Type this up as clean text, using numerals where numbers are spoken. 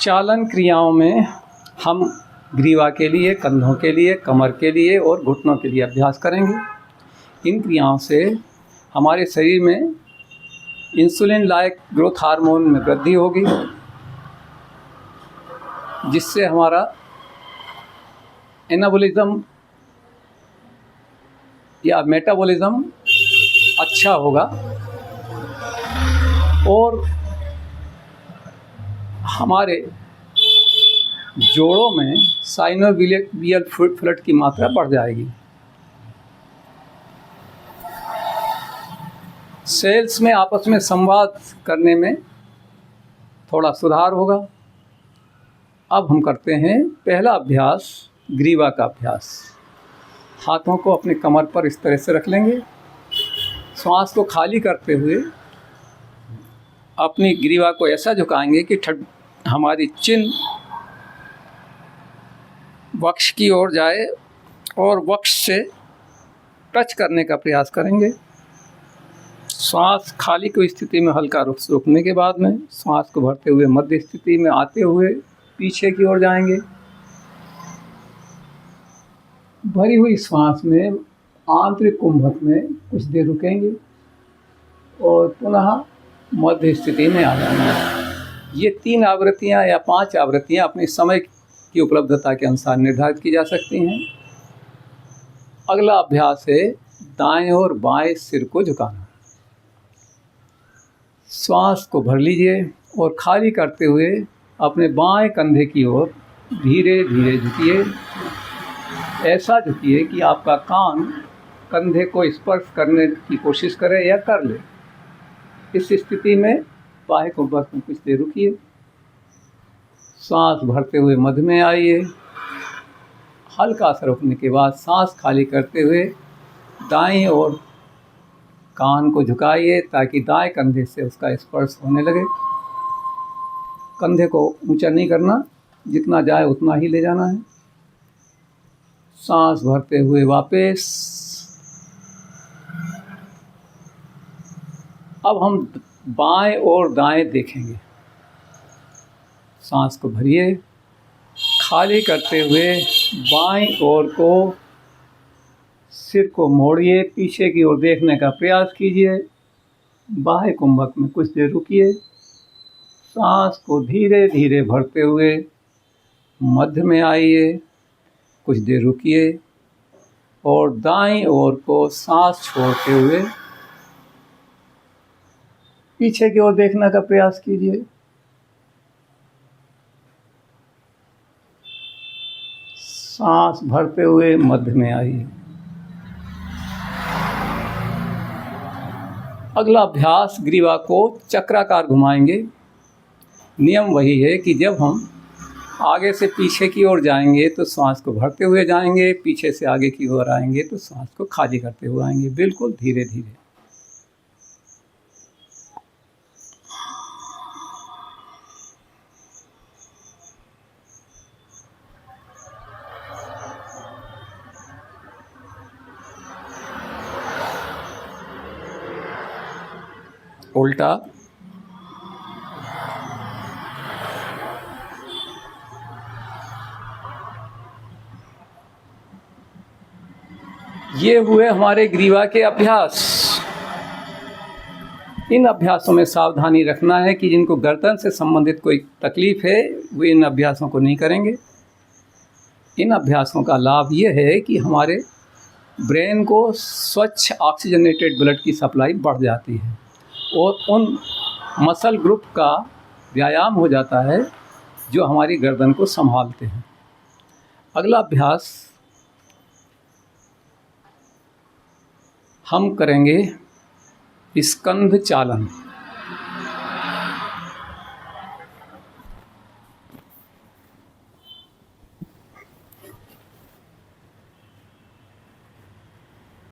चालन क्रियाओं में हम ग्रीवा के लिए, कंधों के लिए, कमर के लिए और घुटनों के लिए अभ्यास करेंगे। इन क्रियाओं से हमारे शरीर में इंसुलिन लायक ग्रोथ हार्मोन में वृद्धि होगी, जिससे हमारा एनाबॉलिज्म या मेटाबॉलिज्म अच्छा होगा और हमारे जोड़ों में साइनोवियल फ्लूइड की मात्रा बढ़ जाएगी। सेल्स में आपस में संवाद करने में थोड़ा सुधार होगा। अब हम करते हैं पहला अभ्यास, ग्रीवा का अभ्यास। हाथों को अपने कमर पर इस तरह से रख लेंगे। श्वास को खाली करते हुए अपनी ग्रीवा को ऐसा झुकाएंगे कि हमारी चिन वक्ष की ओर जाए और वक्ष से टच करने का प्रयास करेंगे। श्वास खाली की स्थिति में हल्का रोकने के बाद में श्वास को भरते हुए मध्य स्थिति में आते हुए पीछे की ओर जाएंगे। भरी हुई श्वास में आंतरिक कुंभक में कुछ देर रुकेंगे और पुनः मध्य स्थिति में आ जाना है। ये 3 आवृत्तियाँ या 5 आवृत्तियाँ अपने समय की उपलब्धता के अनुसार निर्धारित की जा सकती हैं। अगला अभ्यास है दाएं और बाएं सिर को झुकाना। श्वास को भर लीजिए और खाली करते हुए अपने बाएं कंधे की ओर धीरे धीरे झुकिए। ऐसा झुकिए कि आपका कान कंधे को स्पर्श करने की कोशिश करे या कर ले। इस स्थिति में बाएं कुंभक में कुछ देर रुकिए। सांस भरते हुए मध्य में आइए। हल्का सा रुकने के बाद सांस खाली करते हुए दाईं ओर कान को झुकाइए ताकि दाएं कंधे से उसका स्पर्श होने लगे। कंधे को ऊंचा नहीं करना, जितना जाए उतना ही ले जाना है। सांस भरते हुए वापस। अब हम बाएं और दाएं देखेंगे। सांस को भरिए, खाली करते हुए बाईं ओर को सिर को मोड़िए, पीछे की ओर देखने का प्रयास कीजिए। बाएं कुंभक में कुछ देर रुकिए। सांस को धीरे धीरे भरते हुए मध्य में आइए, कुछ देर रुकिए और दाईं ओर को सांस छोड़ते हुए पीछे की ओर देखने का प्रयास कीजिए। सांस भरते हुए मध्य में आइए। अगला अभ्यास, ग्रीवा को चक्राकार घुमाएंगे। नियम वही है कि जब हम आगे से पीछे की ओर जाएंगे तो सांस को भरते हुए जाएंगे, पीछे से आगे की ओर आएंगे तो सांस को खाली करते हुए आएंगे, बिल्कुल धीरे धीरे। उल्टा। ये हुए हमारे ग्रीवा के अभ्यास। इन अभ्यासों में सावधानी रखना है कि जिनको गर्दन से संबंधित कोई तकलीफ है वो इन अभ्यासों को नहीं करेंगे। इन अभ्यासों का लाभ ये है कि हमारे ब्रेन को स्वच्छ ऑक्सीजनेटेड ब्लड की सप्लाई बढ़ जाती है और उन मसल ग्रुप का व्यायाम हो जाता है जो हमारी गर्दन को संभालते हैं। अगला अभ्यास हम करेंगे स्कंध चालन।